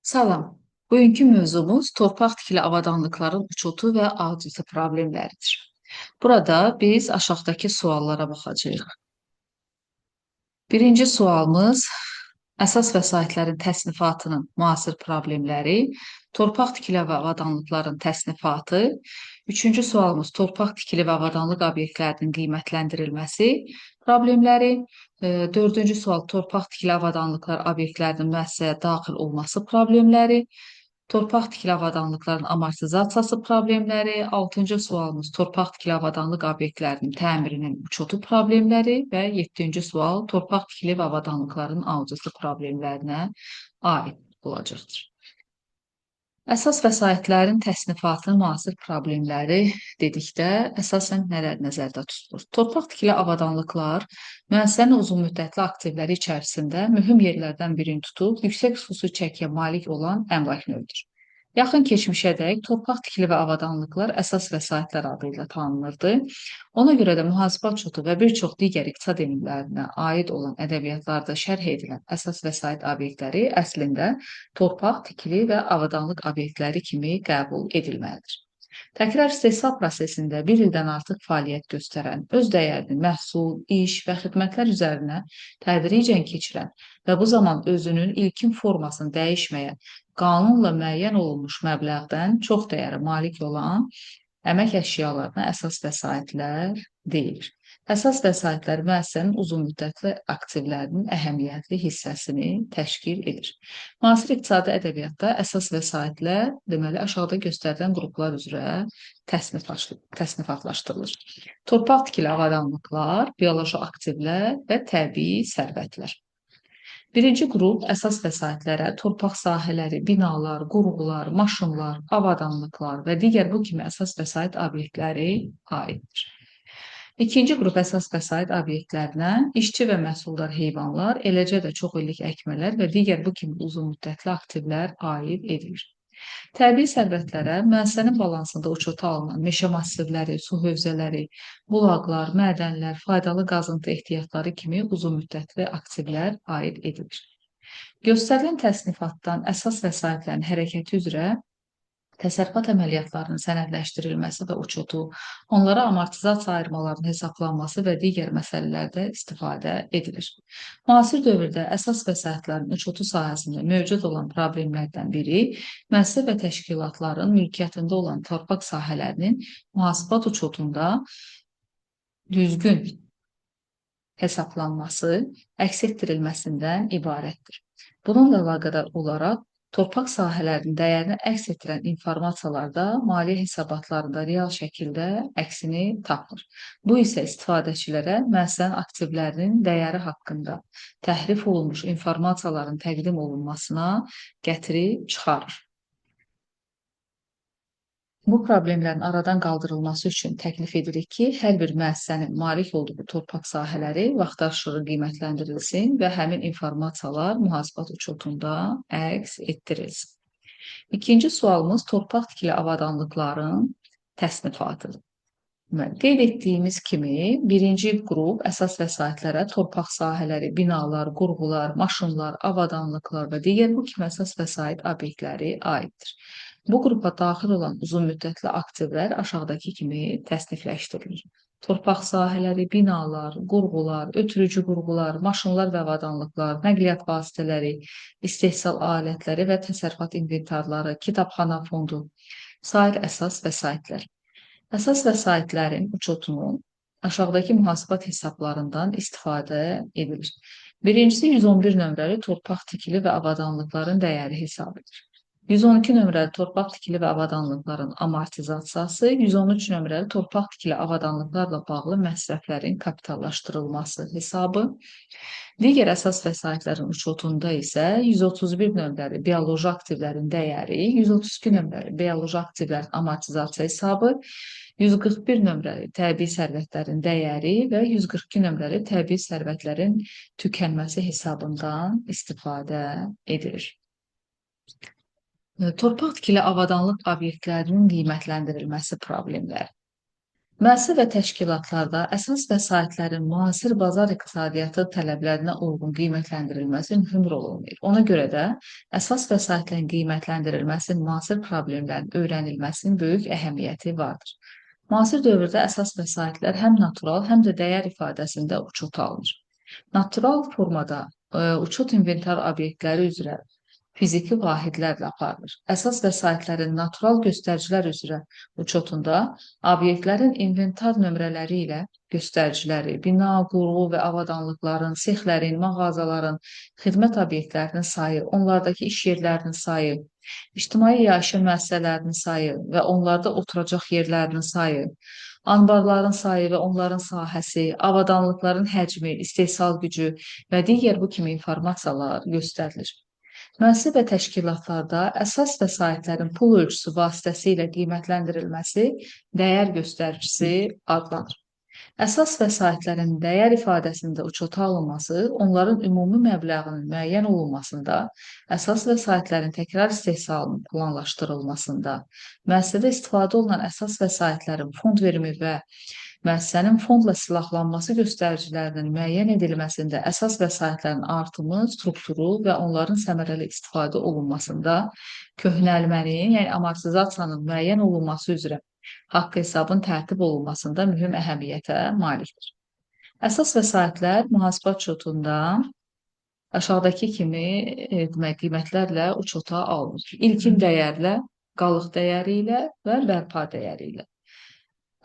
Salam. Bugünkü mövzumuz torpaq tikili avadanlıqların uçotu və auditi problemləridir. Burada biz aşağıdakı suallara baxacağıq. Birinci sualımız əsas vəsaitlərin təsnifatının müasir problemləri, torpaq tikili və avadanlıqların təsnifatı. Üçüncü sualımız torpaq tikili və avadanlıq obyektlərinin qiymətləndirilməsi problemləri. Dördüncü sual torpaq tikili avadanlıqlar obyektlərinin müəssisəyə daxil olması problemləri. Torpaq tikili avadanlıqların amortizasiyası problemləri. Altıncı sualımız torpaq tikili avadanlıq obyektlərinin təmirinin uçotu problemləri və yeddinci sual torpaq tikili və avadanlıqların auditi problemlərinə aid olacaqdır. Əsas vəsaitlərin təsnifatının müasir problemləri dedikdə əsasən nələr nəzərdə tutulur? Torpaq tikili avadanlıqlar müəssisənin uzunmüddətli aktivləri içərisində mühüm yerlərdən birini tutub, yüksək xüsusi çəkiyə malik olan əmlak növüdür. Yaxın keçmişədək torpaq tikili və avadanlıqlar əsas vəsaitlər adı ilə tanınırdı. Ona görə də mühasibə uçotu və bir çox digər iqtisad elmlərinə aid olan ədəbiyyatlarda şərh edilən əsas vəsait obyektləri əslində torpaq tikili və avadanlıq obyektləri kimi qəbul edilməlidir. Təkrar istehsal prosesində bir ildən artıq fəaliyyət göstərən, öz dəyərini məhsul, iş və xidmətlər üzərinə tədricən keçirən və bu zaman özünün ilkin formasını dəyişməyən, qanunla müəyyən olunmuş məbləğdən çox dəyərə malik olan əmək əşyalarına əsas vəsaitlər deyilir. Əsas vəsaitlər müəssisənin uzunmüddətli aktivlərinin əhəmiyyətli hissəsini təşkil edir. Müasir iqtisadi ədəbiyyatda əsas vəsaitlər deməli aşağıda göstərilən qruplar üzrə təsnifatlaşdırılır. Torpaq tikili avadanlıqlar, bioloji aktivlər və təbii sərvətlər. Birinci qrup əsas vəsaitlərə torpaq sahələri, binalar, qurğular, maşınlar, avadanlıqlar və digər bu kimi əsas vəsait obyektləri aiddir. İkinci qrup əsas vəsait obyektlərinə işçi və məhsuldar heyvanlar, eləcə də çox illik əkmələr və digər bu kimi uzunmüddətli aktivlər aid edilir. Təbii sərvətlərə müəssisənin balansında uçota alınan meşə massivləri, su hövzələri, bulaqlar, mədənlər, faydalı qazıntı ehtiyatları kimi uzunmüddətli aktivlər aid edilir. Göstərilən təsnifatdan əsas vəsaitlərin hərəkəti üzrə təsərrüfat əməliyyatlarının sənədləşdirilməsi və uçotu, onlara amortizasiya ayırmalarının hesablanması və digər məsələlərdə istifadə edilir. Müasir dövrdə əsas vəsaitlərin uçotu sahəsində mövcud olan problemlərdən biri müəssisə və təşkilatların mülkiyyətində olan torpaq sahələrinin mühasibat uçotunda düzgün hesablanması, əks etdirilməsindən ibarətdir. Bununla əlaqədar olaraq torpaq sahələrinin dəyərini əks etdirən informasiyalarda maliyyə hesabatlarında real şəkildə əksini tapmır. Bu isə istifadəçilərə müəssisənin aktivlərinin dəyəri haqqında təhrif olunmuş informasiyaların təqdim olunmasına gətirib çıxarır. Bu problemlərin aradan qaldırılması üçün təklif edirik ki, hər bir müəssisənin malik olduğu torpaq sahələri vaxtaşırı qiymətləndirilsin və həmin informasiyalar mühasibat uçotunda əks etdirilsin. İkinci sualımız torpaq tikili avadanlıqların təsnifatıdır. Qeyd etdiyimiz kimi, birinci qrup əsas vəsaitlərə torpaq sahələri, binalar, qurğular, maşınlar, avadanlıqlar və digər bu kimi əsas vəsait obyektləri aiddir. Bu qrupa daxil olan uzunmüddətli aktivlər aşağıdakı kimi təsnifləşdirilir. Torpaq sahələri, binalar, qurğular, ötürücü qurğular, maşınlar və avadanlıqlar, nəqliyyat vasitələri, istehsal alətləri və təsərrüfat inventarları, kitabxana fondu, sair əsas vəsaitlər. Əsas vəsaitlərin uçotunun aşağıdakı mühasibat hesablarından istifadə edilir. Birincisi 111 nömrəli torpaq tikili və avadanlıqların dəyəri hesab edilir. 112 nömrəli torpaq tikili və avadanlıqların amortizasiyası, 113 nömrəli torpaq tikili avadanlıqlarla bağlı məsrəflərin kapitallaşdırılması hesabı, digər əsas vəsaitlərin uçotunda isə 131 nömrəli bioloji aktivlərin dəyəri, 132 nömrəli bioloji aktivlərin amortizasiya hesabı, 141 nömrəli təbii sərvətlərin dəyəri və 142 nömrəli təbii sərvətlərin tükənməsi hesabından istifadə edilir. Torpaq tikili avadanlıq obyektlərinin qiymətləndirilməsi problemləri. Müəssisə və təşkilatlarda əsas vəsaitlərin müasir bazar iqtisadiyyatı tələblərinə uyğun qiymətləndirilməsi mühüm rol oynayır. Ona görə də əsas vəsaitlərin qiymətləndirilməsinin müasir problemlərin öyrənilməsinin böyük əhəmiyyəti vardır. Müasir dövrdə əsas vəsaitlər həm natural, həm də dəyər ifadəsində uçot alınır. Natural formada uçot inventar obyektləri üzrə fiziki vahidlərlə aparılır. Əsas vəsaitlərin natural göstəricilər üzrə uçotunda obyektlərin inventar nömrələri ilə göstəriciləri, bina, qurğu və avadanlıqların, sexlərin, mağazaların, xidmət obyektlərinin sayı, onlardakı iş yerlərinin sayı, ictimai yaşayış müəssisələrinin sayı və onlarda oturacaq yerlərinin sayı, anbarların sayı və onların sahəsi, avadanlıqların həcmi, istehsal gücü və digər bu kimi informasiyalar göstərilir. Müəssisə və təşkilatlarda əsas vəsaitlərin pul ölçüsü vasitəsilə qiymətləndirilməsi dəyər göstəricisi adlanır. Əsas vəsaitlərin dəyər ifadəsində uçota alınması, onların ümumi məbləğinin müəyyən olunmasında, əsas vəsaitlərin təkrar istehsalının planlaşdırılmasında, müəssisədə istifadə olunan əsas vəsaitlərin fond verimi və müəssisənin fondla silahlanması göstəricilərinin müəyyən edilməsində əsas vəsaitlərin artımı, strukturu və onların səmərəli istifadə olunmasında, köhnəlmənin, yəni amortizasiyanın müəyyən olunması üzrə haqq hesabın tərtib olunmasında mühüm əhəmiyyətə malikdir. Əsas vəsaitlər mühasibə uçotunda aşağıdakı kimi qiymətlərlə uçota alınır. İlkin dəyərlə, qalıq dəyəri ilə və bərpa dəyəri ilə.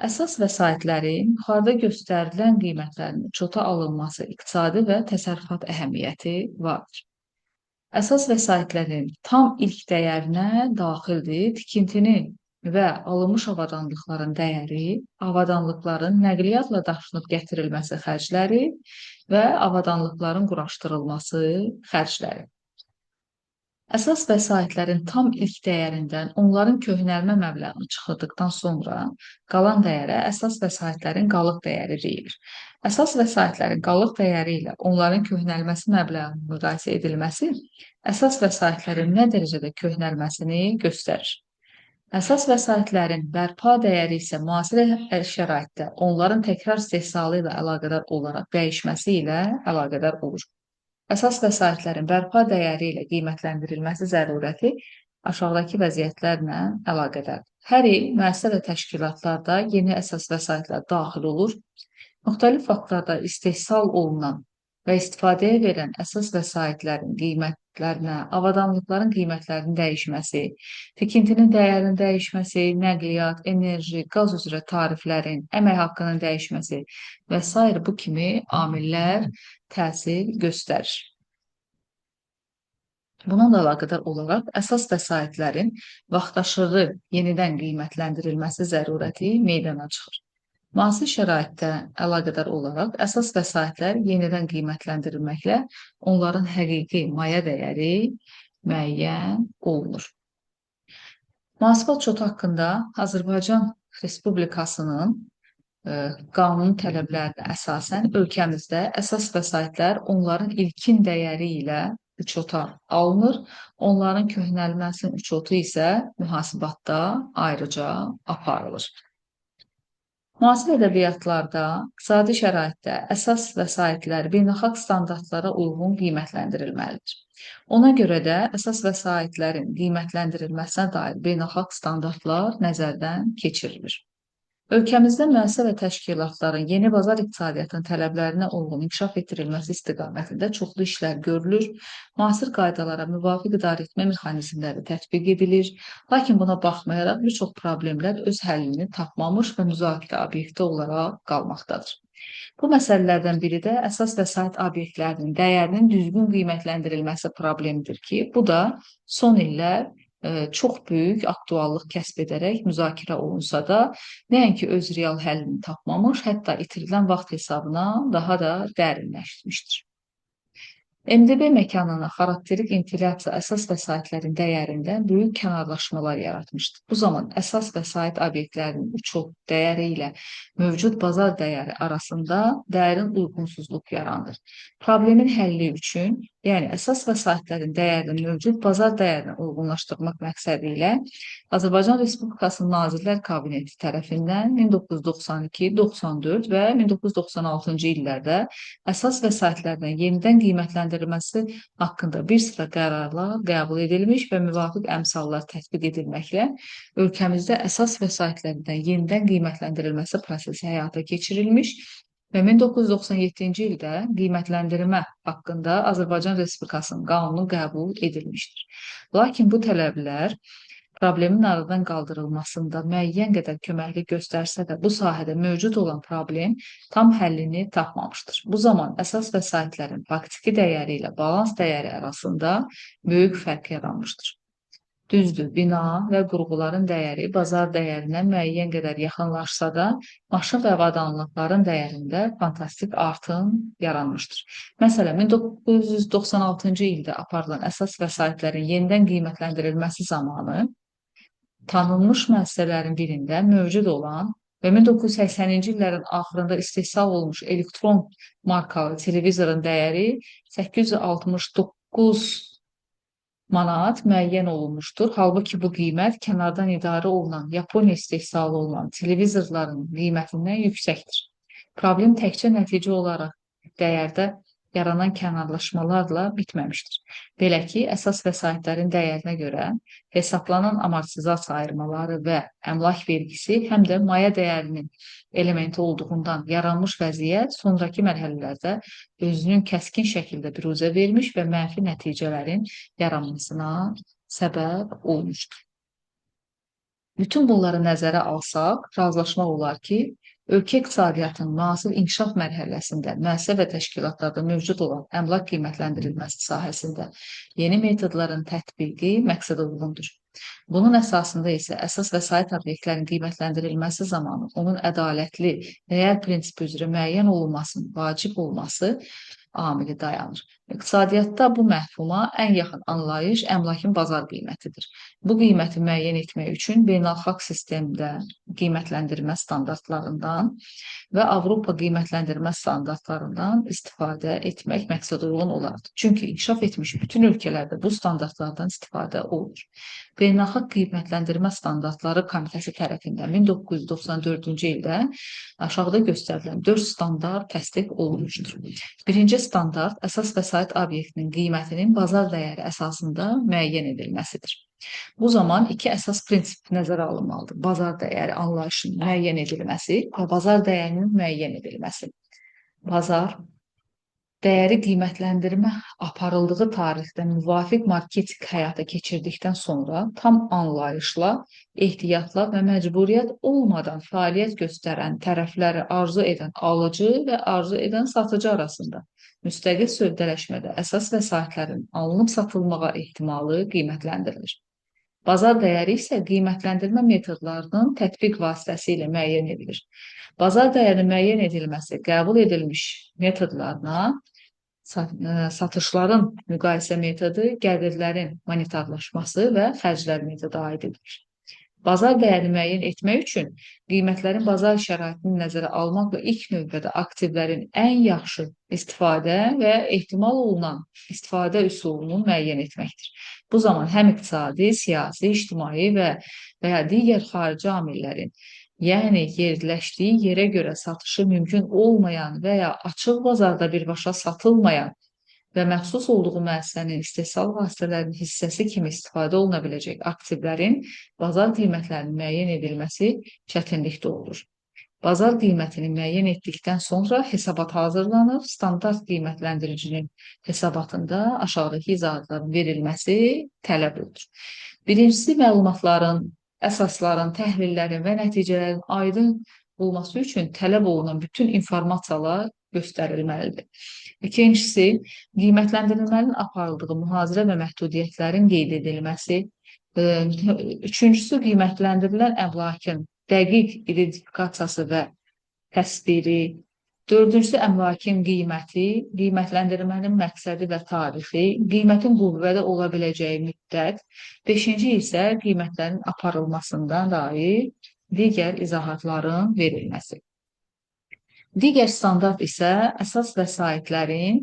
Əsas vəsaitlərin yuxarıda göstərilən qiymətlərin uçota alınması iqtisadi və təsərrüfat əhəmiyyəti vardır. Əsas vəsaitlərin tam ilk dəyərinə daxildir tikintinin və alınmış avadanlıqların dəyəri, avadanlıqların nəqliyyatla daşınıb gətirilməsi xərcləri və avadanlıqların quraşdırılması xərcləri. Əsas vəsaitlərin tam ilk dəyərindən onların köhnəlmə məbləğini çıxırdıqdan sonra qalan dəyərə əsas vəsaitlərin qalıq dəyəri deyilir. Əsas vəsaitlərin qalıq dəyəri ilə onların köhnəlməsi məbləğinin müqayisə edilməsi əsas vəsaitlərin nə dərəcədə köhnəlməsini göstərir. Əsas vəsaitlərin bərpa dəyəri isə müasir şəraitdə onların təkrar istehsalı ilə əlaqədar olaraq dəyişməsi ilə əlaqədar olur. Əsas vəsaitlərin bərpa dəyəri ilə qiymətləndirilməsi zərurəti aşağıdakı vəziyyətlərlə əlaqədardır. Hər il müəssisə və təşkilatlarda yeni əsas vəsaitlər daxil olur. Müxtəlif vaxtlarda istehsal olunan və istifadəyə verilən əsas vəsaitlərin qiymətlərinə, avadanlıqların qiymətlərinin dəyişməsi, tikintinin dəyərinin dəyişməsi, nəqliyyat, enerji, qaz üzrə tariflərin, əmək haqqının dəyişməsi və s. bu kimi amillər təsir göstərir. Bununla əlaqədar olaraq əsas vəsaitlərin vaxtaşırı yenidən qiymətləndirilməsi zərurəti meydana çıxır. Müasir şəraitdə əlaqədar olaraq əsas vəsaitlər yenidən qiymətləndirilməklə onların həqiqi maya dəyəri müəyyən olunur. Mühasibə uçotu haqqında Azərbaycan Respublikasının qanun tələblərinə əsasən ölkəmizdə əsas vəsaitlər onların ilkin dəyəri ilə uçota alınır. Onların köhnəlməsinin uçotu isə mühasibatda ayrıca aparılır. Müasir ədəbiyyatlarda, iqtisadi şəraitdə əsas vəsaitlər beynəlxalq standartlara uyğun qiymətləndirilməlidir. Ona görə də əsas vəsaitlərin qiymətləndirilməsinə dair beynəlxalq standartlar nəzərdən keçirilir. Ölkəmizdə müəssisə və təşkilatların yeni bazar iqtisadiyyatının tələblərinə uyğun inkişaf etdirilməsi istiqamətində çoxlu işlər görülür, müasir qaydalara müvafiq idarəetmə mexanizmləri tətbiq edilir, lakin buna baxmayaraq bir çox problemlər öz həllini tapmamış və müzakirə obyekti olaraq qalmaqdadır. Bu məsələlərdən biri də əsas vəsait obyektlərinin dəyərinin düzgün qiymətləndirilməsi problemidir ki, bu da son illər çox böyük aktuallıq kəsb edərək müzakirə olunsa da, nəinki öz real həllini tapmamış, hətta itirilən vaxt hesabına daha da dərinləşmişdir. MDB məkanına xarakterik inflyasiya əsas vəsaitlərin dəyərində böyük kənarlaşmalar yaratmışdır. Bu zaman əsas vəsait obyektlərinin uçot dəyəri ilə mövcud bazar dəyəri arasında dərin uyğunsuzluq yaranır. Problemin həlli üçün Yəni, əsas vəsaitlərin dəyərini mövcud bazar dəyərinə uyğunlaşdırmaq məqsədi ilə Azərbaycan Respublikasının Nazirlər Kabineti tərəfindən 1992, 94 və 1996-cı illərdə əsas vəsaitlərinin yenidən qiymətləndirilməsi haqqında bir sıra qərarlar qəbul edilmiş və müvafiq əmsallar tətbiq edilməklə ölkəmizdə əsas vəsaitlərindən yenidən qiymətləndirilməsi prosesi həyata keçirilmiş və 1997-ci ildə qiymətləndirmə haqqında Azərbaycan Respublikasının qanunu qəbul edilmişdir. Lakin bu tələblər problemin aradan qaldırılmasında müəyyən qədər köməklik göstərsə də, bu sahədə mövcud olan problem tam həllini tapmamışdır. Bu zaman əsas vəsaitlərin faktiki dəyəri ilə balans dəyəri arasında böyük fərq yaranmışdır. Düzdür, bina və qurğuların dəyəri bazar dəyərinə müəyyən qədər yaxınlaşsa da, maşın və avadanlıqların dəyərində fantastik artım yaranmışdır. Məsələn, 1996-cı ildə aparılan əsas vəsaitlərin yenidən qiymətləndirilməsi zamanı tanınmış müəssisələrin birində mövcud olan və 1980-ci illərin axırında istehsal olmuş elektron markalı televizorun dəyəri 869 manat müəyyən olunmuşdur. Halbuki bu qiymət kənardan idarə olunan Yaponiya istehsalı olunan televizorların qiymətindən yüksəkdir. Problem təkcə nəticə olaraq dəyərdə yaranan kənarlaşmalarla bitməmişdir. Belə ki, əsas vəsaitlərin dəyərinə görə hesablanan amortizasiya ayırmaları və əmlak vergisi həm də maya dəyərinin elementi olduğundan yaranmış vəziyyət sonraki mərhələlərdə özünün kəskin şəkildə büruzə vermiş və mənfi nəticələrin yaranmasına səbəb olmuşdur. Bütün bunları nəzərə alsaq, razılaşmaq olar ki, ölkə iqtisadiyyatının müasir inkişaf mərhələsində müəssisə və təşkilatlarda mövcud olan əmlak qiymətləndirilməsi sahəsində yeni metodların tətbiqi məqsədə uyğundur. Bunun əsasında isə əsas vəsait obyektlərin qiymətləndirilməsi zamanı onun ədalətli, rəal prinsipi üzrə müəyyən olunmasının vacib olması amili dayanır. İqtisadiyyatda bu məhfuma ən yaxın anlayış əmlakın bazar qiymətidir. Bu qiyməti müəyyən etmək üçün beynəlxalq sistemdə qiymətləndirmə standartlarından və Avropa qiymətləndirmə standartlarından istifadə etmək məqsədəuyğun olardı. Çünki inkişaf etmiş bütün ölkələrdə bu standartlardan istifadə olunur. Beynəlxalq qiymətləndirmə standartları komitəsi tərəfindən 1994-cü ildə aşağıda göstərilən 4 standart təsdiq olunmuşdur. Birinci standart əsas vəsait obyektinin qiymətinin bazar dəyəri əsasında müəyyən edilməsidir. Bu zaman iki əsas prinsip nəzərə alınmalıdır. Bazar dəyəri anlayışının müəyyən edilməsi və bazar dəyərinin müəyyən edilməsi. Bazar dəyəri qiymətləndirmə aparıldığı tarixdə müvafiq marketinq həyata keçirdikdən sonra tam anlayışla, ehtiyatla və məcburiyyət olmadan fəaliyyət göstərən tərəfləri arzu edən alıcı və arzu edən satıcı arasında müstəqil sövdələşmədə əsas vəsaitlərin alınıb satılmağa ehtimalı qiymətləndirilir. Bazar dəyəri isə qiymətləndirmə metodlarının tətbiq vasitəsilə müəyyən edilir. Bazar dəyərinin müəyyən edilməsi qəbul edilmiş metodlarına satışların müqayisə metodu, gəlirlərin monetarlaşması və xərclər metodu aid edilir. Bazar dəyərini müəyyən etmək üçün qiymətlərin bazar şəraitini nəzərə almaqla ilk növbədə aktivlərin ən yaxşı istifadə və ehtimal olunan istifadə üsulunu müəyyən etməkdir. Bu zaman həm iqtisadi, siyasi, ictimai və ya digər xarici amillərin, yəni yerləşdiyi yerə görə satışı mümkün olmayan və ya açıq bazarda birbaşa satılmayan və məxsus olduğu müəssisənin istehsal vasitələrinin hissəsi kimi istifadə oluna biləcək aktivlərin bazar qiymətlərinin müəyyən edilməsi çətinlikdə olur. Bazar qiymətini müəyyən etdikdən sonra hesabat hazırlanır, standart qiymətləndiricinin hesabatında aşağıdakı izahatların verilməsi tələb edilir. Birincisi, məlumatların, əsasların, təhlillərin və nəticələrin aydın olması üçün tələb olunan bütün informasiyalar göstərilməlidir. İkincisi, qiymətləndirilmənin aparıldığı mühazirə və məhdudiyyətlərin qeyd edilməsi. Üçüncüsü, qiymətləndirilən əmlakın dəqiq identifikasiyası və təsviri. Dördüncüsü, əmlakın qiyməti, qiymətləndirmənin məqsədi və tarixi, qiymətin qüvvədə ola biləcəyi müddət. Beşinci isə qiymətlərin aparılmasından dair digər izahatların verilməsi. Digər standart isə əsas vəsaitlərin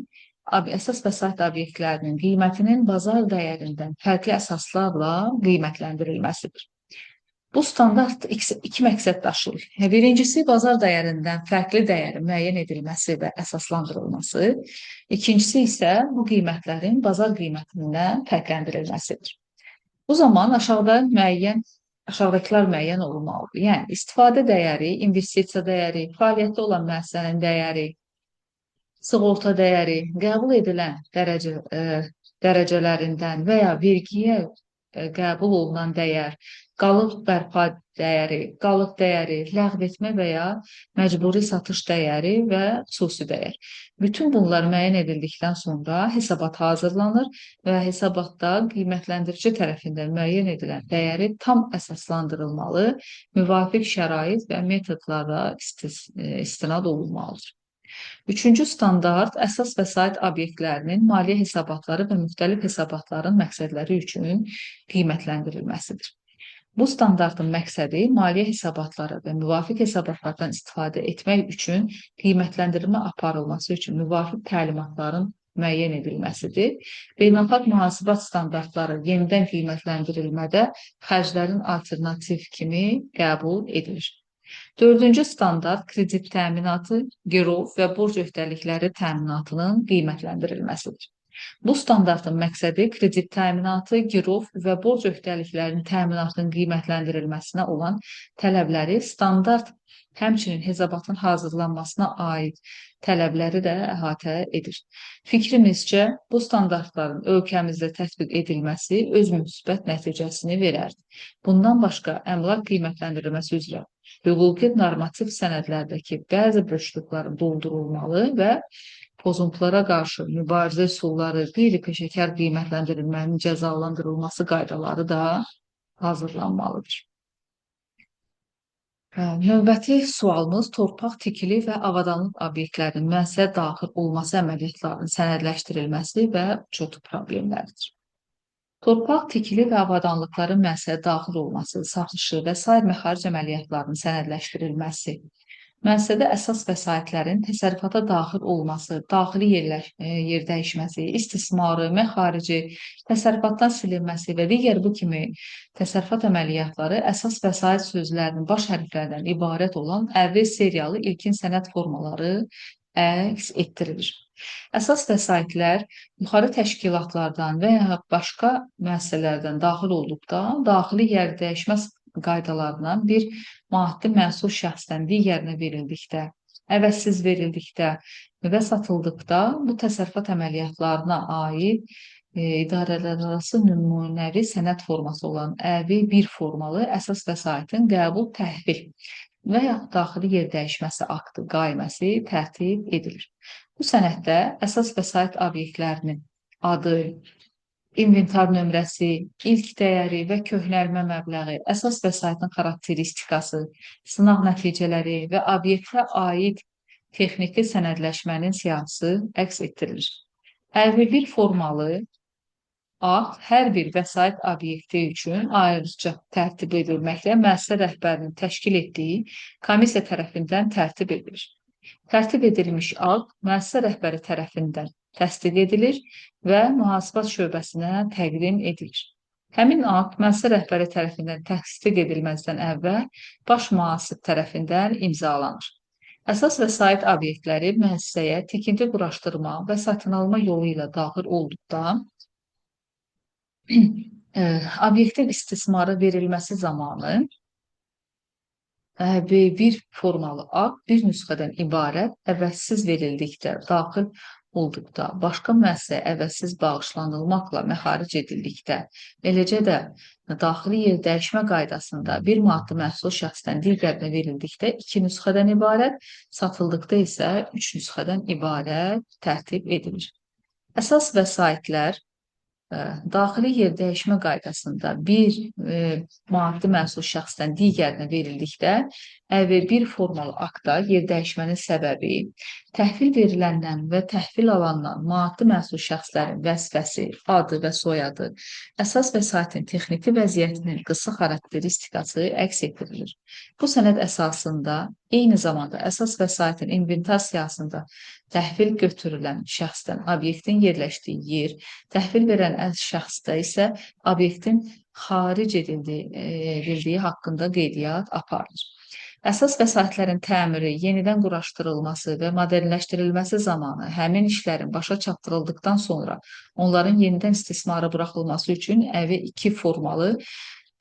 Əsas vəsait obyektlərinin qiymətinin bazar dəyərindən fərqli əsaslarla qiymətləndirilməsidir. Bu standart iki məqsəd daşıyır. Birincisi, bazar dəyərindən fərqli dəyərin müəyyən edilməsi və əsaslandırılması. İkincisi isə bu qiymətlərin bazar qiymətindən fərqləndirilməsidir. Bu zaman aşağıdakılar müəyyən olunmalıdır. Yəni, istifadə dəyəri, investisiya dəyəri, fəaliyyətdə olan müəssisənin dəyəri, sığorta dəyəri, qəbul edilən dərəcələrindən və ya vergiyə qəbul olunan dəyər, qalıq bərpa dəyəri, qalıq dəyəri, ləğv etmə və ya məcburi satış dəyəri və xüsusi dəyər. Bütün bunlar müəyyən edildikdən sonra hesabat hazırlanır və hesabatda qiymətləndirici tərəfindən müəyyən edilən dəyəri tam əsaslandırılmalı, müvafiq şərait və metodlara istinad olunmalıdır. Üçüncü standart əsas vəsait obyektlərinin maliyyə hesabatları və müxtəlif hesabatların məqsədləri üçün qiymətləndirilməsidir. Bu standartın məqsədi maliyyə hesabatları və müvafiq hesabatlardan istifadə etmək üçün qiymətləndirmə aparılması üçün müvafiq təlimatların müəyyən edilməsidir. Beynəlxalq mühasibat standartları yenidən qiymətləndirilmədə xərclərin alternativ kimi qəbul edilir. Dördüncü standart kredit təminatı, girov və borc öhdəlikləri təminatının qiymətləndirilməsidir. Bu standartın məqsədi kredit təminatı, girov və borc öhdəliklərinin təminatının qiymətləndirilməsinə olan tələbləri standart, həmçinin hesabatın hazırlanmasına aid tələbləri də əhatə edir. Fikrimizcə, bu standartların ölkəmizdə tətbiq edilməsi öz müsbət nəticəsini verərdi. Bundan başqa, əmlak qiymətləndirilməsi üzrə hüquqi normativ sənədlərdəki bəzi boşluqların doldurulmalı və pozuntulara qarşı mübarizə üsulları, qeyri-peşəkar qiymətləndirilmənin cəzalandırılması qaydaları da hazırlanmalıdır. Növbəti sualımız torpaq tikili və avadanlıq obyektlərinin müəssisəyə daxil olması əməliyyatlarının sənədləşdirilməsi və uçotu problemləridir. Torpaq tikili və avadanlıqların müəssisəyə daxil olması, satışı və sair məxaric əməliyyatlarının sənədləşdirilməsi, müəssisədə əsas vəsaitlərin təsərrüfata daxil olması, daxili yer dəyişməsi, istismarı, məxarici, təsərrüfatdan silinməsi və digər bu kimi təsərrüfat əməliyyatları əsas vəsait sözlərinin baş hərflərdən ibarət olan əvvəl seriyalı ilkin sənəd formaları əks etdirilir. Əsas vəsaitlər yuxarı təşkilatlardan və ya başqa müəssisələrdən daxil olduqda, daxili yer dəyişmə qaydalarından bir maddi məhsul şəxsdən digərinə verildikdə, əvəzsiz verildikdə və satıldıqda bu təsərrüfat əməliyyatlarına aid idarələrarası nümunəvi sənəd forması olan ƏV1 formalı əsas vəsaitin qəbul, təhvil və ya daxili yer dəyişməsi aktı qaiməsi tərtib edilir. Bu sənəddə əsas vəsait obyektlərinin adı, inventar nömrəsi, ilk dəyəri və köhnəlmə məbləği, əsas vəsaitin xarakteristikası, sınaq nəticələri və obyektə aid texniki sənədləşmənin siyahısı əks etdirilir. ƏV1 formalı akt hər bir vəsait obyekti üçün ayrıca tərtib edilməklə müəssisə rəhbərinin təşkil etdiyi komissiya tərəfindən tərtib edilir. Tərtib edilmiş akt müəssisə rəhbəri tərəfindən təsdiq edilir və mühasibat şöbəsinə təqdim edilir. Həmin akt müəssisə rəhbəri tərəfindən təsdiq edilməzdən əvvəl baş mühasib tərəfindən imzalanır. Əsas vəsait obyektləri müəssisəyə tikinti quraşdırma və satın alma yolu ilə daxil olduqda obyektin istismara verilməsi zamanı bir formalı akt bir nüsxədən ibarət əvəzsiz verildikdə, daxil olduqda, başqa müəssisəyə əvəzsiz bağışlanılmaqla məxaric edildikdə, eləcə də daxili yer dəyişmə qaydasında bir maddi məhsul şəxsdən digərinə verildikdə 2 nüsxədən ibarət, satıldıqda isə 3 nüsxədən ibarət tərtib edilir. Əsas vəsaitlər daxili yer dəyişmə qaydasında bir maddi məhsul şəxsdən digərinə verildikdə, ƏV1 formalı aktda yer dəyişmənin səbəbi, təhvil veriləndən və təhvil alandan maddi məhsul şəxslərin vəzifəsi, adı və soyadı, əsas vəsaitin texniki vəziyyətinin qısa xarakteristikası əks etdirilir. Bu sənəd əsasında eyni zamanda əsas vəsaitin inventar siyahısında Təhvil götürülən şəxsdən obyektin yerləşdiyi yer, təhvil verən şəxsdə isə obyektin xaric edildiyi haqqında qeydiyyat aparılır. Əsas vəsaitlərin təmiri, yenidən quraşdırılması və modernləşdirilməsi zamanı həmin işlərin başa çatdırıldıqdan sonra onların yenidən istismara buraxılması üçün ƏV2 formalı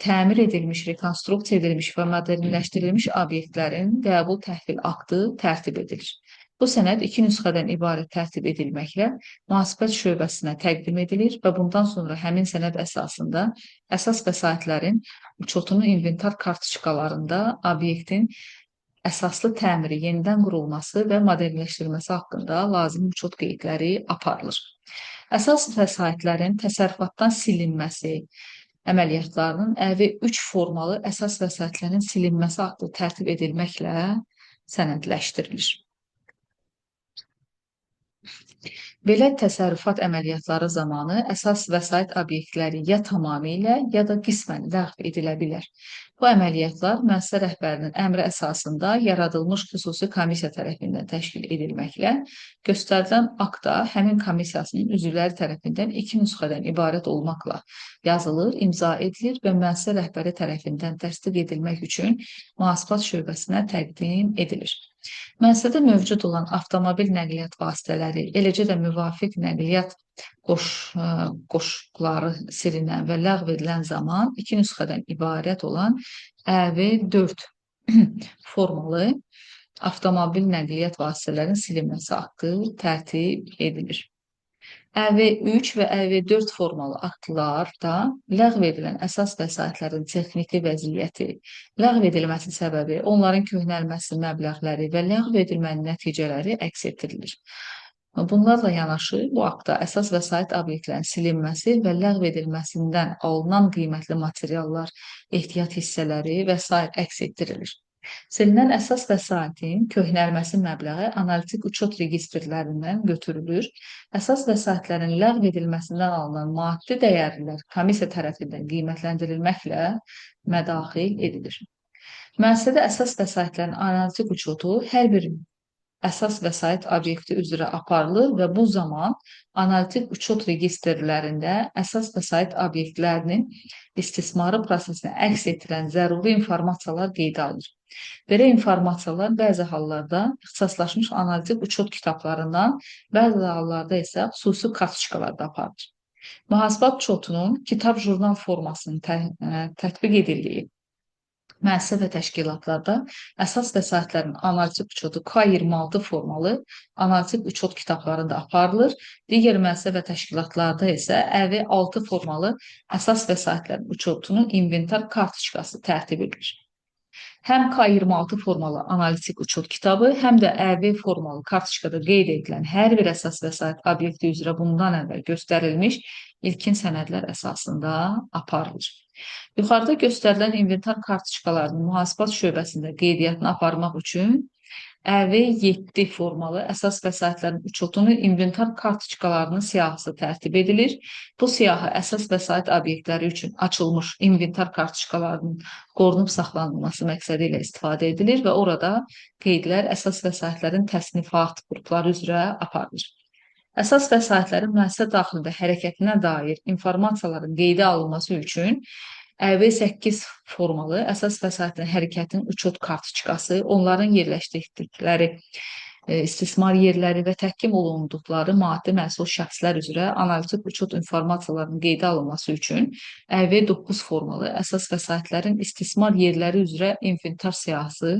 təmir edilmiş, rekonstruksiya edilmiş və modernləşdirilmiş obyektlərin qəbul təhvil aktı tərtib edilir. Bu sənəd iki nüsxədən ibarət tərtib edilməklə mühasibət şöbəsinə təqdim edilir və bundan sonra həmin sənəd əsasında əsas vəsaitlərin uçotunu inventar kartoçkalarında obyektin əsaslı təmiri, yenidən qurulması və modernləşdirilməsi haqqında lazım uçot qeydləri aparılır. Əsas vəsaitlərin təsərrüfatdan silinməsi əməliyyatlarının ƏV3 formalı əsas vəsaitlərin silinməsi haqqı tərtib edilməklə sənədləşdirilir. Belə təsərrüfat əməliyyatları zamanı əsas vəsait obyektləri ya tamamilə, ya da qismən ləğv edilə bilər. Bu əməliyyatlar müəssisə rəhbərinin əmri əsasında yaradılmış xüsusi komissiya tərəfindən təşkil edilməklə göstərilən aktda həmin komissiyasının üzvləri tərəfindən iki nüsxədən ibarət olmaqla yazılır, imza edilir və müəssisə rəhbəri tərəfindən təsdiq edilmək üçün mühasibat şöbəsinə təqdim edilir. Müəssisədə mövcud olan avtomobil nəqliyyat vasitələri, eləcə də müvafiq nəqliyyat qoşuqları silinən və ləğv edilən zaman iki nüsxədən ibarət olan ƏV4 formalı avtomobil nəqliyyat vasitələrinin silinməsi haqqı tərtib edilir. ƏV3 və ƏV4 formalı aktlarda ləğv edilən əsas vəsaitlərin texniki vəziyyəti, ləğv edilməsi səbəbi, onların köhnəlməsi məbləğləri və ləğv edilmənin nəticələri əks etdirilir. Bunlarla yanaşı, bu aktda əsas vəsait obyektlərin silinməsi və ləğv edilməsindən alınan qiymətli materiallar, ehtiyat hissələri və s. əks etdirilir. Silinən əsas vəsaitin köhnəlməsi məbləği analitik uçot registrlərindən götürülür. Əsas vəsaitlərin ləğv edilməsindən alınan maddi dəyərlər komissiya tərəfindən qiymətləndirilməklə mədaxil edilir. Müəssisədə əsas vəsaitlərin analitik uçotu hər bir əsas vəsait obyekti üzrə aparılır və bu zaman analitik uçot registrlərində əsas vəsait obyektlərinin istismarı prosesinə əks etdirən zəruri informasiyalar qeydə alınır. Belə informasiyalar bəzi hallarda ixtisaslaşmış analitik uçot kitablarından, bəzi hallarda isə xüsusi kartoçkalarda aparılır. Mühasibat uçotunun kitab-jurnal formasının tətbiq edildiyi müəssisə və təşkilatlarda əsas vəsaitlərin analitik uçotu K26 formalı analitik uçot kitablarında aparılır. Digər müəssisə və təşkilatlarda isə ƏV6 formalı əsas vəsaitlərin uçotunun inventar kartoçkası tərtib edilir. Həm K26 formalı analitik uçot kitabı, həm də ƏV formalı kartoçkada qeyd edilən hər bir əsas vəsait obyekti üzrə bundan əvvəl göstərilmiş ilkin sənədlər əsasında aparılır. Yuxarıda göstərilən inventar kartoçkalarının mühasibat şöbəsində qeydiyyatını aparmaq üçün ƏV7 formalı əsas vəsaitlərin uçotunu inventar kartoçkalarının siyahısı tərtib edilir. Bu siyahı əsas vəsait obyektləri üçün açılmış inventar kartoçkalarının qorunub saxlanılması məqsədi ilə istifadə edilir və orada qeydlər əsas vəsaitlərin təsnifat qrupları üzrə aparılır. Əsas vəsaitlərin müəssisə daxilində hərəkətinə dair informasiyaların qeydə alınması üçün ƏV8 formalı əsas vəsaitin hərəkətinin uçot kartoçkası, onların yerləşdirdikləri istismar yerləri və təhkim olunduqları maddi məsul şəxslər üzrə analitik uçot informasiyalarının qeydə alınması üçün ƏV9 formalı əsas vəsaitlərin istismar yerləri üzrə inventar siyahısı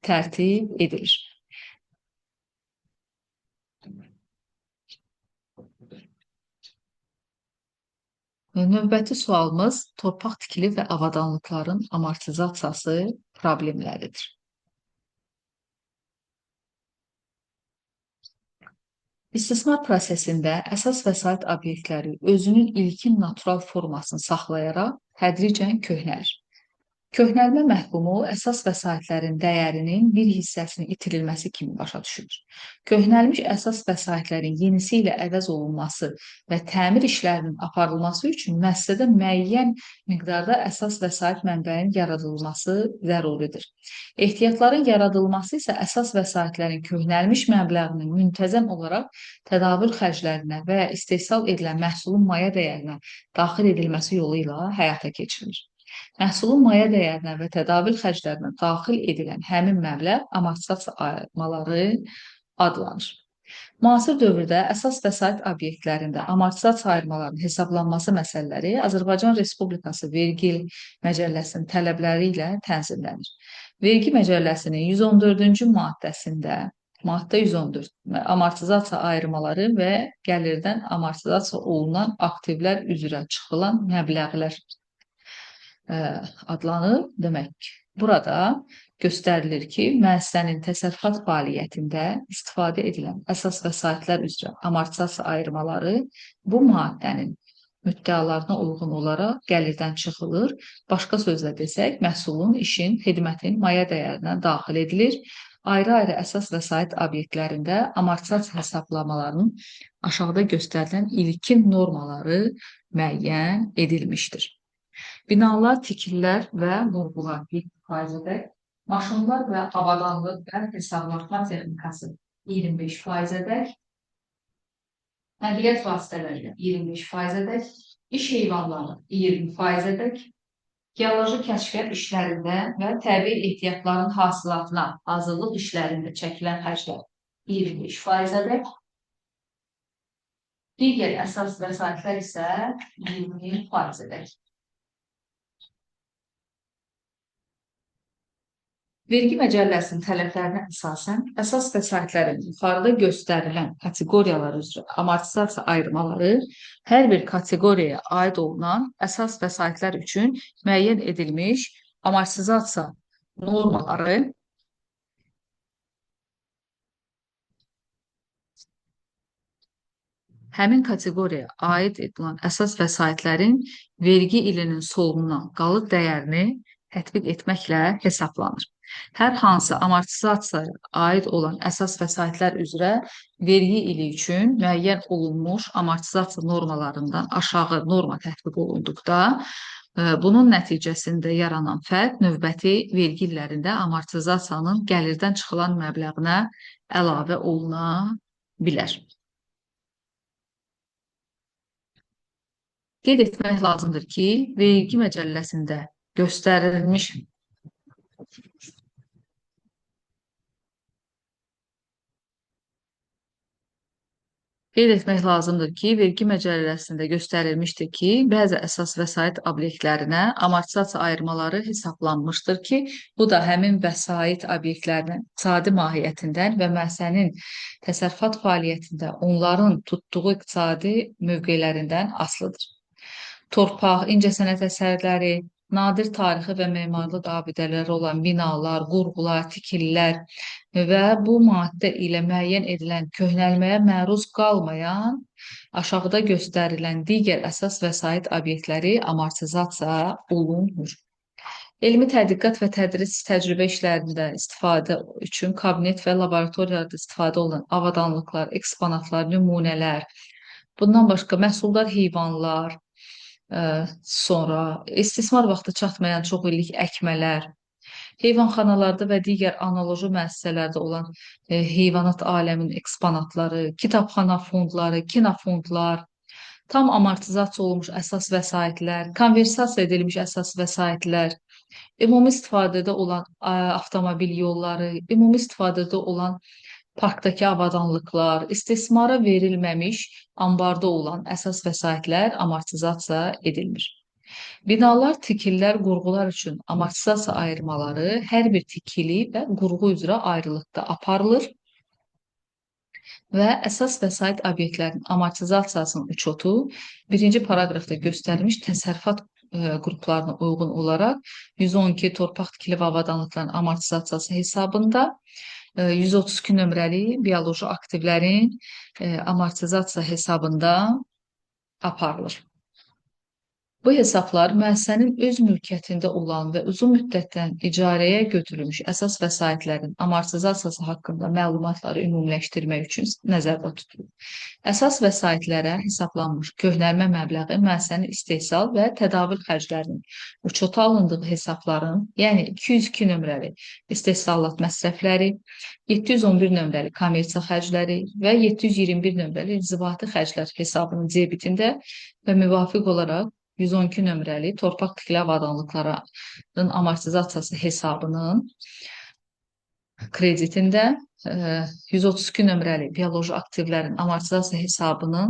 tərtib edilir. Növbəti sualımız torpaq tikili və avadanlıqların amortizasiyası problemləridir. İstismar prosesində əsas vəsait obyektləri özünün ilkin natural formasını saxlayaraq tədricən köhnəlir. Köhnəlmə məhkumu əsas vəsaitlərin dəyərinin bir hissəsinin itirilməsi kimi başa düşülür. Köhnəlmiş əsas vəsaitlərin yenisi ilə əvəz olunması və təmir işlərinin aparılması üçün müəssisədə müəyyən miqdarda əsas vəsait mənbəyinin yaradılması zəruridir. Ehtiyatların yaradılması isə əsas vəsaitlərin köhnəlmiş məbləğinin müntəzəm olaraq tədavül xərclərinə və ya istehsal edilən məhsulun maya dəyərinə daxil edilməsi yolu ilə həyata keçirilir. Məhsulun maya dəyərinə və tədavül xərclərinə daxil edilən həmin məbləğ amortisasiya ayırmaları adlanır. Müasir dövrdə əsas vəsait obyektlərində amortisasiya ayırmalarının hesablanması məsələləri Azərbaycan Respublikası Vergi Məcəlləsinin tələbləri ilə tənzimlənir. Vergi Məcəlləsinin 114-cü maddəsində maddə 114 amortizasiya ayırmaları və gəlirdən amortizasiya olunan aktivlər üzrə çıxılan məbləğlər adlanır. Demək, burada göstərilir ki, müəssisənin təsərrüfat fəaliyyətində istifadə edilən əsas vəsaitlər üzrə amortisasiya ayırmaları bu maddənin müddəalarına uyğun olaraq gəlirdən çıxılır. Başqa sözlə desək, məhsulun, işin, xidmətin maya dəyərinə daxil edilir. Ayrı-ayrı əsas vəsait obyektlərində amortisasiya hesablamalarının aşağıda göstərilən ilkin normaları müəyyən edilmişdir. Binalar, tikililər və qurğular 7%-ədək, maşınlar və avadanlıq və hesablatma texnikası 25%-ədək, nəqliyyat vasitələri 25%-ədək, iş heyvanları 20%-ədək, geoloji kəşfiyyat işlərində və təbii ehtiyatların hasilatına hazırlıq işlərində çəkilən xərclər 25%-ədək, digər əsas vəsaitlər isə 20%-ədək. Vergi Məcəlləsinin tələblərinə əsasən əsas vəsaitlərin yuxarıda göstərilən kateqoriyalar üzrə amortisasiya ayırmaları hər bir kateqoriyaya aid olunan əsas vəsaitlər üçün müəyyən edilmiş amortisasiya normaları həmin kateqoriyaya aid edilən əsas vəsaitlərin vergi ilinin sonuna qalıq dəyərini tətbiq etməklə hesablanır. Hər hansı amortisasiyaya aid olan əsas vəsaitlər üzrə vergi ili üçün müəyyən olunmuş amortisasiya normalarından aşağı norma tətbiq olunduqda, bunun nəticəsində yaranan fərq növbəti vergi illərində amortizasiyanın gəlirdən çıxılan məbləğinə əlavə oluna bilər. Qeyd etmək lazımdır ki, Vergi Məcəlləsində göstərilmiş Vergi Məcəlləsində göstərilmişdir ki, bəzi əsas vəsait obyektlərinə amortisasiya ayırmaları hesablanmışdır ki, bu da həmin vəsait obyektlərinin iqtisadi mahiyyətindən və müəssisənin təsərrüfat fəaliyyətində onların tutduğu iqtisadi mövqelərindən asılıdır. Torpaq, incəsənət əsərləri, nadir tarixi və memarlıq abidələri olan binalar, qurğular, tikililər və bu maddə ilə müəyyən edilən köhnəlməyə məruz qalmayan aşağıda göstərilən digər əsas vəsait obyektləri amortizasiya olunmur. Elmi tədqiqat və tədris təcrübə işlərində istifadə üçün kabinet və laboratoriyalarda istifadə olunan avadanlıqlar, eksponatlar, nümunələr, bundan başqa məhsuldar heyvanlar, sonra istismar vaxtı çatmayan çox illik əkmələr, heyvanxanalarda və digər analoji müəssisələrdə olan heyvanat aləminin eksponatları, kitabxana fondları, kinofondlar, tam amortizasiya olunmuş əsas vəsaitlər, konversiya edilmiş əsas vəsaitlər, ümumi istifadədə olan avtomobil yolları, ümumi istifadədə olan parkdakı avadanlıqlar, istismara verilməmiş ambarda olan əsas vəsaitlər amortizasiya edilmir. Binalar, tikililər, qurğular üçün amortizasiya ayırmaları hər bir tikili və qurğu üzrə ayrılıqda aparılır və əsas vəsait obyektlərinin amortizasiyasının uçotu birinci paraqrafda göstərilmiş təsərrüfat qruplarına uyğun olaraq 112 torpaq tikili və avadanlıqların amortizasiyası hesabında 132 nömrəli bioloji aktivlərin amortizasiya hesabında aparılır. Bu hesablar müəssisənin öz mülkiyyətində olan və uzun müddətdən icarəyə götürülmüş əsas vəsaitlərin amortizasiyası haqqında məlumatları ümumiləşdirmək üçün nəzərdə tutulur. Əsas vəsaitlərə hesablanmış köhnəlmə məbləği müəssisənin istehsal və tədavül xərclərinin uçota alındığı hesabların, yəni 202 nömrəli istehsalat məsrəfləri, 711 nömrəli kommersiya xərcləri və 721 nömrəli inzibati xərclər hesabının debitində və müvafiq olaraq 112 nömrəli torpaq tikili avadanlıqların amortizasiyası hesabının kreditində, 132 nömrəli bioloji aktivlərin amortizasiya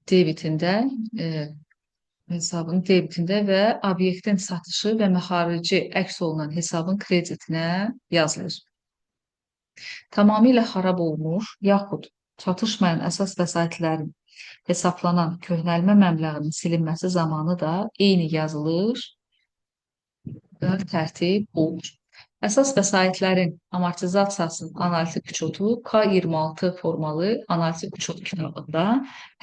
debitində, hesabının debitində və obyektin satışı və məxarici əks olunan hesabın kreditinə yazılır. Tamamilə xarab olmuş yaxud çatışmayan əsas vəsaitlərin hesablanan köhnəlmə məbləğinin silinməsi zamanı da eyni yazılır və tərtib olunur. Əsas vəsaitlərin amortizasiyasının analitik uçotu K26 formalı analitik uçot kitabında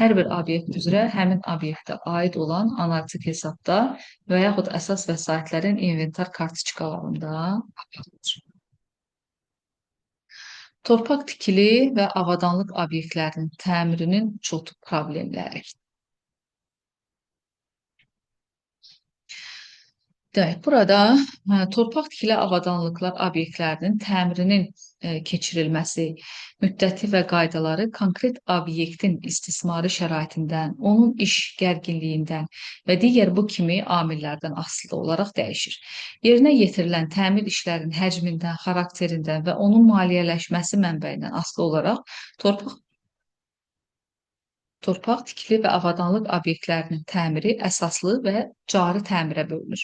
hər bir obyekt üzrə həmin obyektə aid olan analitik hesabda və yaxud əsas vəsaitlərin inventar kartoçkalarında aparılır. Torpaq tikili və avadanlıq obyektlərinin təmirinin uçot problemləri. Demək, burada torpaq tikili avadanlıqlar obyektlərinin təmirinin keçirilməsi, müddəti və qaydaları konkret obyektin istismarı şəraitindən, onun iş gərginliyindən və digər bu kimi amillərdən asılı olaraq dəyişir. Yerinə yetirilən təmir işlərinin həcmindən, xarakterindən və onun maliyyələşməsi mənbəyindən asılı olaraq torpaq tikili və avadanlıq obyektlərinin təmiri əsaslı və cari təmirə bölünür.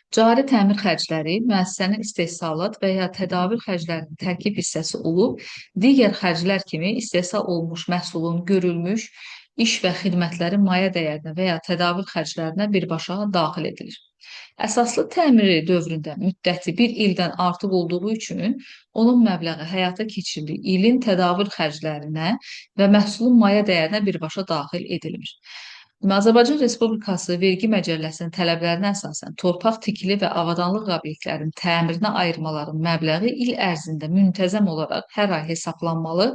Cari təmir xərcləri müəssisənin istehsalat və ya tədavül xərclərinin tərkib hissəsi olub, digər xərclər kimi istehsal olunmuş məhsulun görülmüş iş və xidmətlərin maya dəyərinə və ya tədavül xərclərinə birbaşa daxil edilir. Əsaslı təmiri dövründə müddəti bir ildən artıq olduğu üçün onun məbləği həyata keçirdiyi ilin tədavül xərclərinə və məhsulun maya dəyərinə birbaşa daxil edilir. Azərbaycan Respublikası Vergi Məcəlləsinin tələblərinə əsasən torpaq tikili və avadanlıq obyektlərinin təmirinə ayırmaların məbləği il ərzində müntəzəm olaraq hər ay hesablanmalı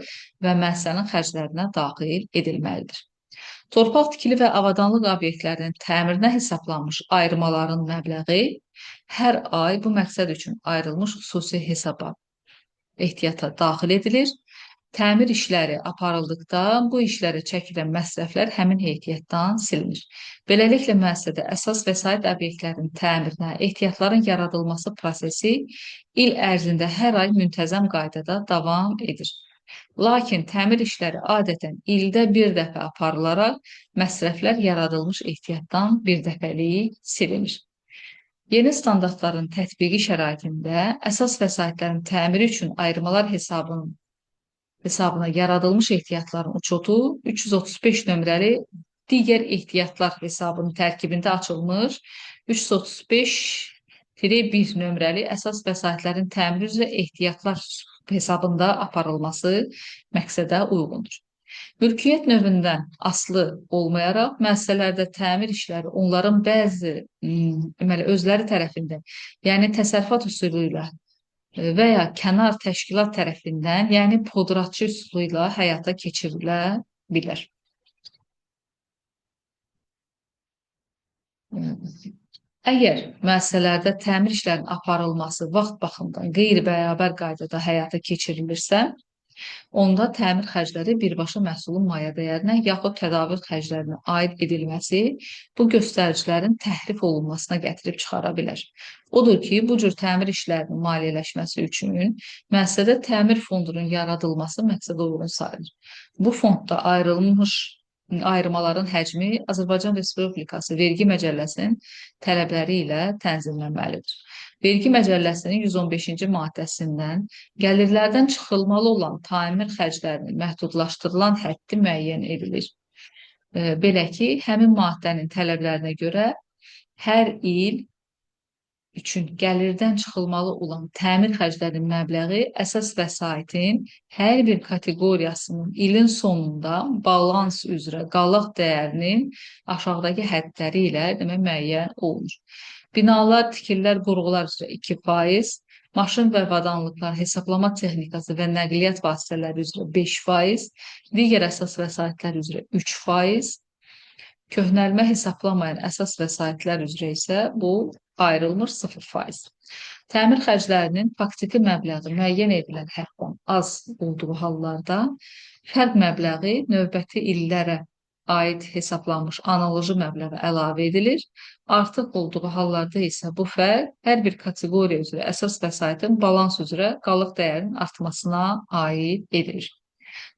və müəssisənin xərclərinə daxil edilməlidir. Torpaq tikili və avadanlıq obyektlərinin təmirinə hesablanmış ayırmaların məbləği hər ay bu məqsəd üçün ayrılmış xüsusi hesaba ehtiyata daxil edilir. Təmir işləri aparıldıqda bu işlərə çəkilən məsrəflər həmin ehtiyatdan silinir. Beləliklə, müəssisədə əsas vəsait obyektlərinin təmirinə ehtiyatların yaradılması prosesi il ərzində hər ay müntəzəm qaydada davam edir. Lakin təmir işləri adətən ildə bir dəfə aparılaraq məsrəflər yaradılmış ehtiyatdan bir dəfəlik silinir. Yeni standartların tətbiqi şəraitində əsas vəsaitlərin təmiri üçün ayırmalar hesabına yaradılmış ehtiyatların uçotu 335 nömrəli digər ehtiyatlar hesabının tərkibində açılmış 335-1 nömrəli əsas vəsaitlərin təmiri üzrə ehtiyatlar hesabında aparılması məqsədə uyğundur. Mülkiyyət növündən asılı olmayaraq müəssisələrdə təmir işləri onların bəzi özləri tərəfindən, yəni təsərrüfat üsulu ilə və ya kənar təşkilat tərəfindən, yəni podratçı üsulu ilə həyata keçirilə bilər. Əgər müəssisələrdə təmir işlərinin aparılması vaxt baxımından qeyri-bərabər qaydada həyata keçirilirsə, onda təmir xərcləri birbaşa məhsulun maya dəyərinə yaxud tədavül xərclərinə aid edilməsi bu göstəricilərin təhrif olunmasına gətirib çıxara bilər. Odur ki, bu cür təmir işlərinin maliyyələşməsi üçün müəssisədə təmir fondunun yaradılması məqsədə uyğun sayılır. Bu fondda ayrılmış ayırmaların həcmi Azərbaycan Respublikası Vergi Məcəlləsinin tələbləri ilə tənzimlənməlidir. Vergi Məcəlləsinin 115-ci maddəsindən gəlirlərdən çıxılmalı olan təmir xərclərinin məhdudlaşdırılan həddi müəyyən edilir. Belə ki, həmin maddənin tələblərinə görə hər il üçün gəlirdən çıxılmalı olan təmir xərclərinin məbləği əsas vəsaitin hər bir kateqoriyasının ilin sonunda balans üzrə qalaq dəyərinin aşağıdakı hədləri ilə demək müəyyən olunur. Binalar, tikililər, qurğular üzrə 2%, maşın və avadanlıqlar, hesablama texnikası və nəqliyyat vasitələri üzrə 5%, digər əsas vəsaitlər üzrə 3%, köhnəlmə hesablanmayan əsas vəsaitlər üzrə isə bu ayrılmır 0%. Təmir xərclərinin faktiki məbləği müəyyən edilən həddən az olduğu hallarda fərq məbləği növbəti illərə aid hesablanmış analoji məbləğə əlavə edilir. Artıq olduğu hallarda isə bu fərq hər bir kateqoriya üzrə əsas vəsaitin balans üzrə qalıq dəyərinin artmasına aid edilir.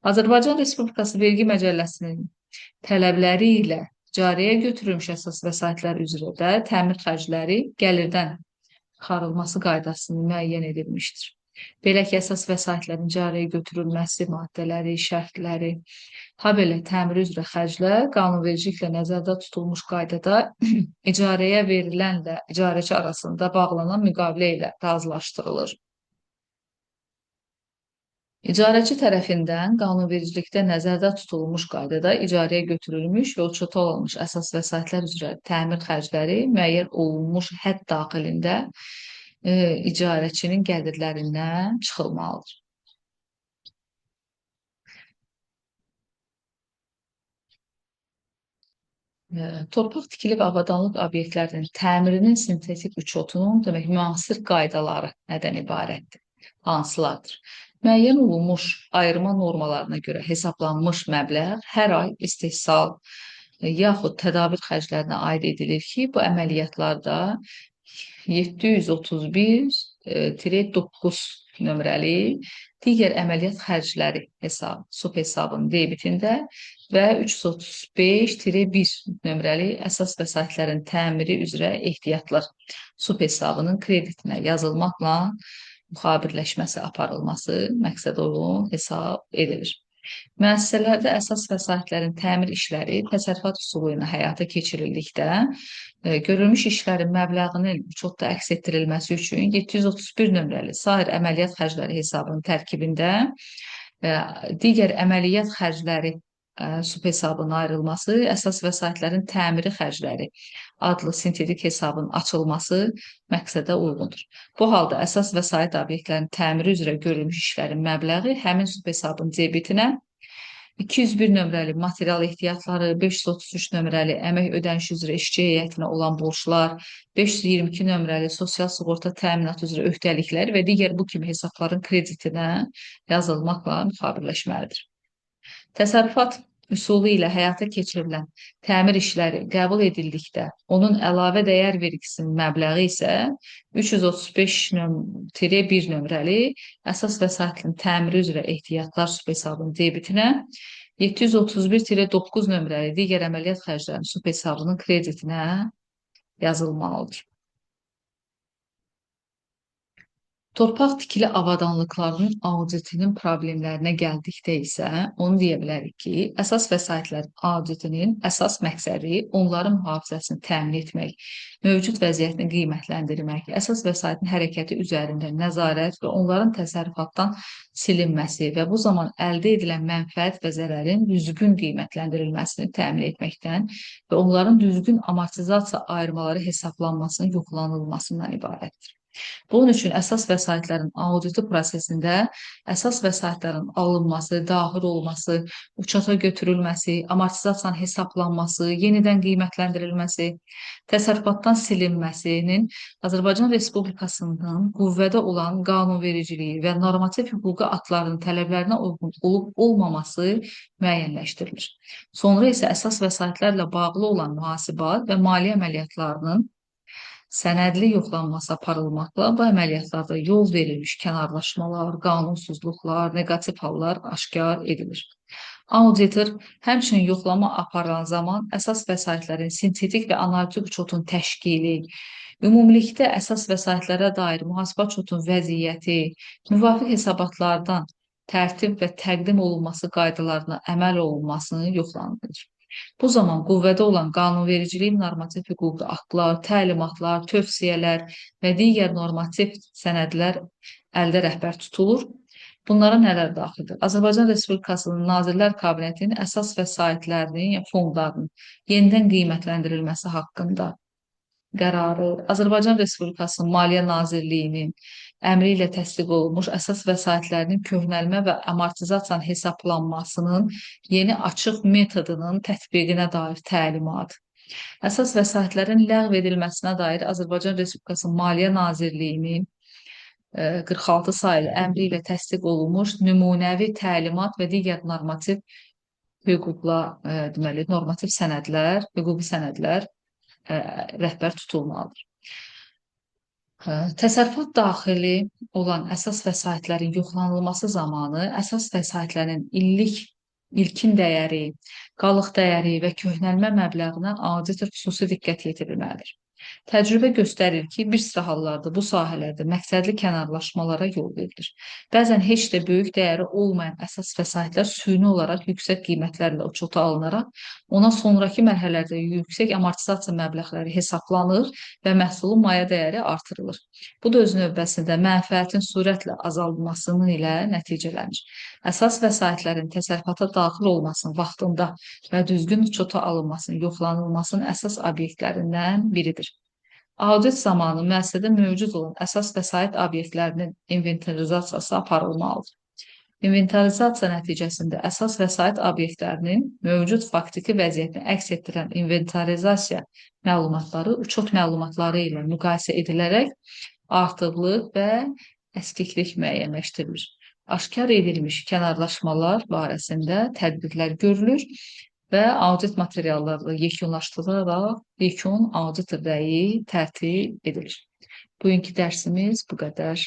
Azərbaycan Respublikası Vergi Məcəlləsinin tələbləri ilə cariyəyə götürülmüş əsas vəsaitlər üzrə də təmir xərcləri gəlirdən çıxarılması qaydasını müəyyən edilmişdir. Belə ki, əsas vəsaitlərin cariyəyə götürülməsi maddələri, şərtləri, habelə təmir üzrə xərclər qanunvericiliklə nəzərdə tutulmuş qaydada icarəyə verilənlə icarəçi arasında bağlanan müqavilə ilə razılaşdırılır. İcarəçi tərəfindən qanunvericilikdə nəzərdə tutulmuş qaydada icarəyə götürülmüş və uçota olunmuş əsas vəsaitlər üzrə təmir xərcləri müəyyən olunmuş hədd daxilində icarəçinin gəlirlərindən çıxılmalıdır. Torpaq tikili və avadanlıq obyektlərinin təmirinin sintetik uçotunun demək müasir qaydaları nədən ibarətdir? Hansılardır? Müəyyən olunmuş ayırma normalarına görə hesablanmış məbləğ hər ay istehsal yaxud tədavül xərclərinə aid edilir ki, bu əməliyyatlarda 731-9 nömrəli digər əməliyyat xərcləri subhesabının debitində və 335-1 nömrəli əsas vəsaitlərin təmiri üzrə ehtiyatlar subhesabının kreditinə yazılmaqla müxabirləşməsi aparılması məqsədəuyğun hesab edilir. Müəssisələrdə əsas vəsaitlərin təmir işləri təsərrüfat üsulu ilə həyata keçirildikdə görülmüş işlərin məbləğinin uçotda əks etdirilməsi üçün 731 nömrəli sair əməliyyat xərcləri hesabının tərkibində digər əməliyyat xərcləri subhesabının ayrılması, əsas vəsaitlərin təmiri xərcləri adlı sintetik hesabın açılması məqsədə uyğundur. Bu halda əsas vəsait obyektlərin təmiri üzrə görülmüş işlərin məbləği həmin subhesabın debitinə 201 nömrəli material ehtiyatları, 533 nömrəli əmək ödənişi üzrə işçi heyətinə olan borclar, 522 nömrəli sosial sığorta təminatı üzrə öhdəliklər və digər bu kimi hesabların kreditinə yazılmaqla müxabirləşməlidir. Təsərrüfat üsulu ilə həyata keçirilən təmir işləri qəbul edildikdə onun əlavə dəyər vergisinin məbləği isə 335-1 nömrəli əsas vəsaitinin təmiri üzrə ehtiyatlar subhesabının debitinə 731-9 nömrəli digər əməliyyat xərclərinin subhesabının kreditinə yazılmalıdır. Torpaq tikili avadanlıqlarının auditinin problemlərinə gəldikdə isə onu deyə bilərik ki, əsas vəsaitlərin auditinin əsas məqsədi onların mühafizəsini təmin etmək, mövcud vəziyyətini qiymətləndirmək, əsas vəsaitin hərəkəti üzərində nəzarət və onların təsərrüfatdan silinməsi və bu zaman əldə edilən mənfəət və zərərin düzgün qiymətləndirilməsini təmin etməkdən və onların düzgün amortizasiya ayırmaları hesablanmasının yoxlanılmasından ibarətdir. Bunun üçün əsas vəsaitlərin auditi prosesində əsas vəsaitlərin alınması, daxil olması, uçota götürülməsi, amortizasiyanın hesablanması, yenidən qiymətləndirilməsi, təsərrüfatdan silinməsinin Azərbaycan Respublikasının qüvvədə olan qanunvericiliyi və normativ hüquqi aktlarının tələblərinə uyğun olub-olmaması müəyyənləşdirilir. Sonra isə əsas vəsaitlərlə bağlı olan mühasibat və maliyyə əməliyyatlarının sənədli yoxlanması aparılmaqla bu əməliyyatlarda yol verilmiş kənarlaşmalar, qanunsuzluqlar, neqativ hallar aşkar edilir. Auditor həmçinin yoxlama aparılan zaman əsas vəsaitlərin sintetik və analitik uçotun təşkili, ümumilikdə əsas vəsaitlərə dair mühasibə uçotun vəziyyəti, müvafiq hesabatlardan tərtib və təqdim olunması qaydalarına əməl olunmasını yoxlanılır. Bu zaman qüvvədə olan qanunvericiliyin normativ hüquqi aktlar, təlimatlar, tövsiyələr və digər normativ sənədlər əldə rəhbər tutulur. Bunlara nələr daxildir? Azərbaycan Respublikasının Nazirlər Kabinetinin əsas vəsaitlərinin, yəni fondlarının yenidən qiymətləndirilməsi haqqında qərarı, Azərbaycan Respublikasının Maliyyə Nazirliyinin əmri ilə təsdiq olunmuş əsas vəsaitlərinin köhnəlmə və amortizasiyanın hesablanmasının yeni açıq metodunun tətbiqinə dair təlimat, əsas vəsaitlərin ləğv edilməsinə dair Azərbaycan Respublikasının Maliyyə Nazirliyinin 46 sayılı əmri ilə təsdiq olunmuş nümunəvi təlimat və digər normativ hüquqla, deməli, normativ sənədlər, hüquqi sənədlər rəhbər tutulmalıdır. Təsərrüfat daxili olan əsas vəsaitlərin yoxlanılması zamanı əsas vəsaitlərin ilkin dəyəri, qalıq dəyəri və köhnəlmə məbləğinə auditor xüsusi diqqət yetirilməlidir. Təcrübə göstərir ki, bir sıra hallarda bu sahələrdə məqsədli kənarlaşmalara yol verilir. Bəzən heç də böyük dəyəri olmayan əsas vəsaitlər süni olaraq yüksək qiymətlərlə uçota alınaraq, ona sonraki mərhələlərdə yüksək amortizasiya məbləğləri hesablanır və məhsulun maya dəyəri artırılır. Bu da öz növbəsində mənfəətin sürətlə azalmasının ilə nəticələnir. Əsas vəsaitlərin təsərrüfata daxil olmasının vaxtında və düzgün uçota alınmasının, yoxlanılmasının əsas obyektlərindən biridir. Audit zamanı müəssisədə mövcud olan əsas vəsait obyektlərinin inventarizasiyası aparılmalıdır. İnventarizasiya nəticəsində əsas vəsait obyektlərinin mövcud faktiki vəziyyətini əks etdirən inventarizasiya məlumatları uçot məlumatları ilə müqayisə edilərək artıqlıq və əskiklik müəyyənləşdirilir. Aşkar edilmiş kənarlaşmalar barəsində tədbirlər görülür və audit materialları yekunlaşdırılaraq yekun audit rəyi tərtib edilir. Bugünkü dərsimiz bu qədər.